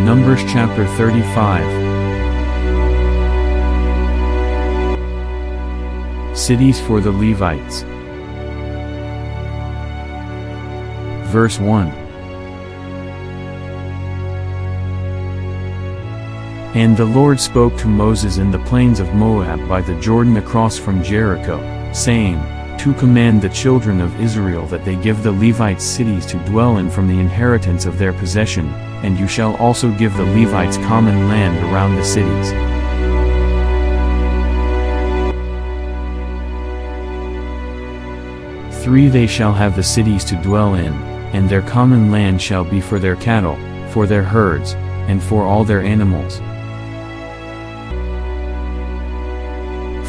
Numbers chapter 35. Cities for the Levites. Verse 1. And the Lord spoke to Moses in the plains of Moab by the Jordan across from Jericho, saying, to command the children of Israel that they give the Levites cities to dwell in from the inheritance of their possession, and you shall also give the Levites common land around the cities. Three, they shall have the cities to dwell in, and their common land shall be for their cattle, for their herds, and for all their animals.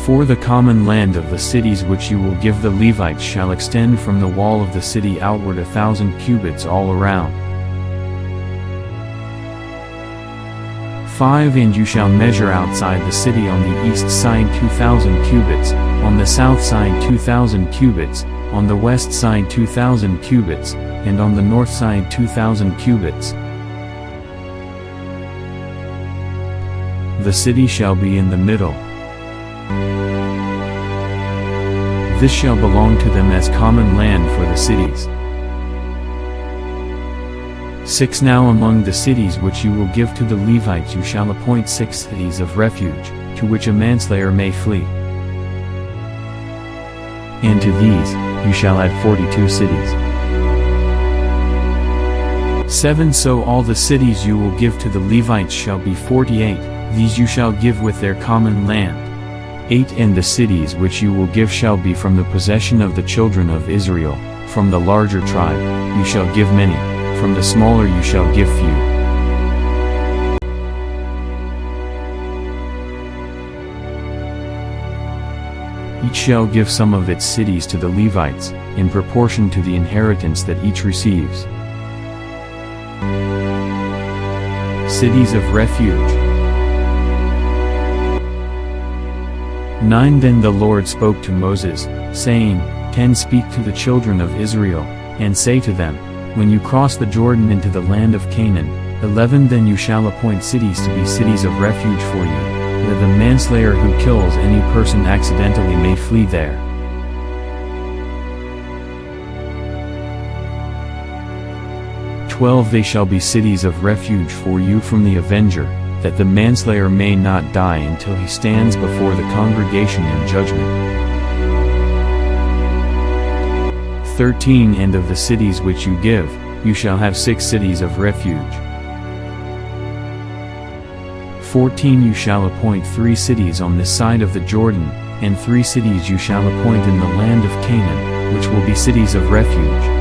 4, the common land of the cities which you will give the Levites shall extend from the wall of the city outward 1,000 cubits all around. 5, and you shall measure outside the city on the east side 2,000 cubits, on the south side 2,000 cubits, on the west side 2,000 cubits, and on the north side 2,000 cubits. The city shall be in the middle. This shall belong to them as common land for the cities. 6, now among the cities which you will give to the Levites you shall appoint 6 cities of refuge, to which a manslayer may flee. And to these, you shall add 42 cities. 7, so all the cities you will give to the Levites shall be 48, these you shall give with their common land. 8, and the cities which you will give shall be from the possession of the children of Israel, from the larger tribe, you shall give many, from the smaller you shall give few. Each shall give some of its cities to the Levites, in proportion to the inheritance that each receives. Cities of refuge. 9, then the Lord spoke to Moses, saying, 10, speak to the children of Israel, and say to them, when you cross the Jordan into the land of Canaan. 11, then you shall appoint cities to be cities of refuge for you, that the manslayer who kills any person accidentally may flee there. 12, they shall be cities of refuge for you from the avenger, that the manslayer may not die until he stands before the congregation in judgment. 13, and of the cities which you give, you shall have 6 cities of refuge. 14, you shall appoint 3 cities on this side of the Jordan, and 3 cities you shall appoint in the land of Canaan, which will be cities of refuge.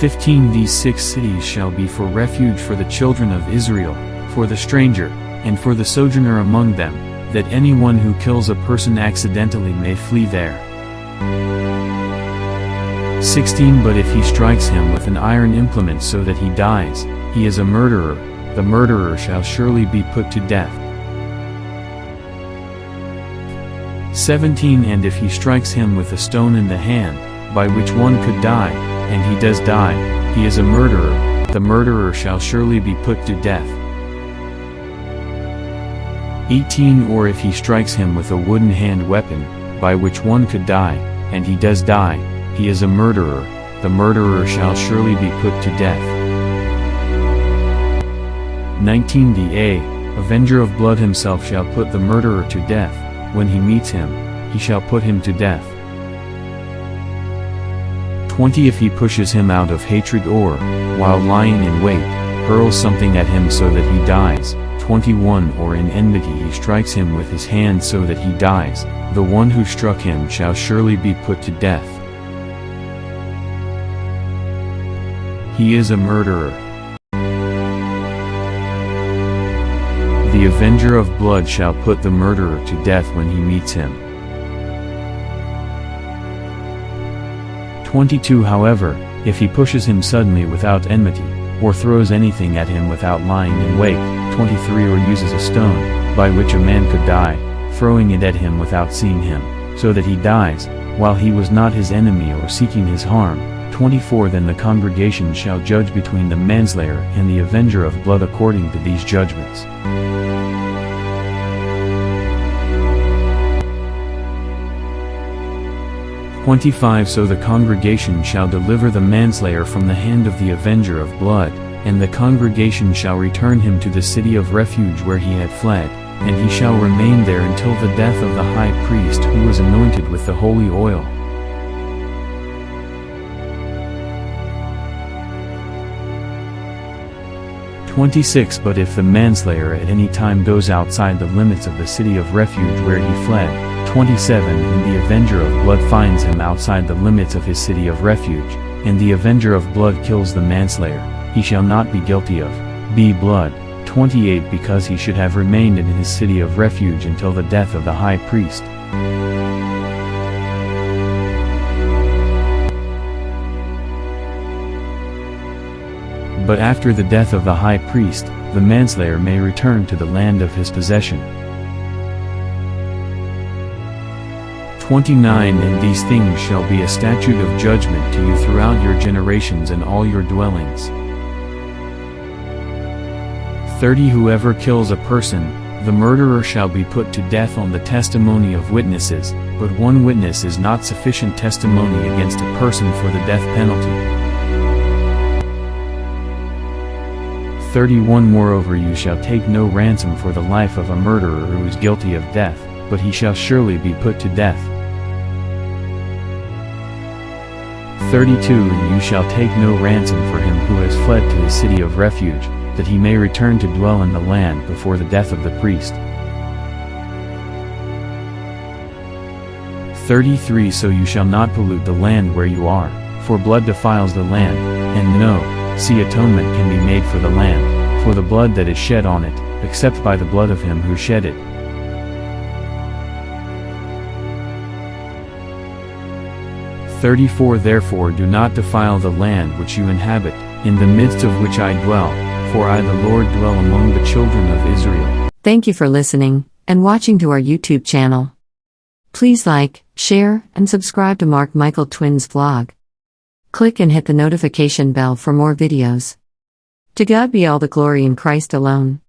15, these 6 cities shall be for refuge for the children of Israel, for the stranger, and for the sojourner among them, that anyone who kills a person accidentally may flee there. 16, but if he strikes him with an iron implement so that he dies, he is a murderer, the murderer shall surely be put to death. 17, and if he strikes him with a stone in the hand, by which one could die, and he does die, he is a murderer, the murderer shall surely be put to death. 18, or if he strikes him with a wooden hand weapon, by which one could die, and he does die, he is a murderer, the murderer shall surely be put to death. 19, the avenger of blood himself shall put the murderer to death, when he meets him, he shall put him to death. 20, if he pushes him out of hatred or, while lying in wait, hurls something at him so that he dies. 21, or in enmity he strikes him with his hand so that he dies, the one who struck him shall surely be put to death. He is a murderer. The avenger of blood shall put the murderer to death when he meets him. 22, however, if he pushes him suddenly without enmity, or throws anything at him without lying in wait. 23, or uses a stone, by which a man could die, throwing it at him without seeing him, so that he dies, while he was not his enemy or seeking his harm. 24 Then the congregation shall judge between the manslayer and the avenger of blood according to these judgments. So the congregation shall deliver the manslayer from the hand of the avenger of blood, and the congregation shall return him to the city of refuge where he had fled, and he shall remain there until the death of the high priest who was anointed with the holy oil. 26 But if the manslayer at any time goes outside the limits of the city of refuge where he fled, 27 And the avenger of blood finds him outside the limits of his city of refuge, and the avenger of blood kills the manslayer, he shall not be guilty of blood. 28 Because he should have remained in his city of refuge until the death of the high priest. But after the death of the high priest, the manslayer may return to the land of his possession. 29 And these things shall be a statute of judgment to you throughout your generations and all your dwellings. 30 Whoever kills a person, the murderer shall be put to death on the testimony of witnesses, but one witness is not sufficient testimony against a person for the death penalty. 31 Moreover you shall take no ransom for the life of a murderer who is guilty of death, but he shall surely be put to death. 32 And you shall take no ransom for him who has fled to the city of refuge, that he may return to dwell in the land before the death of the priest. 33 So you shall not pollute the land where you are, for blood defiles the land, and no atonement can be made for the land, for the blood that is shed on it, except by the blood of him who shed it. 34 Therefore do not defile the land which you inhabit, in the midst of which I dwell, for I the Lord dwell among the children of Israel. Thank you for listening and watching to our YouTube channel. Please like, share, and subscribe to Mark Michael Twins vlog. Click and hit the notification bell for more videos. To God be all the glory in Christ alone.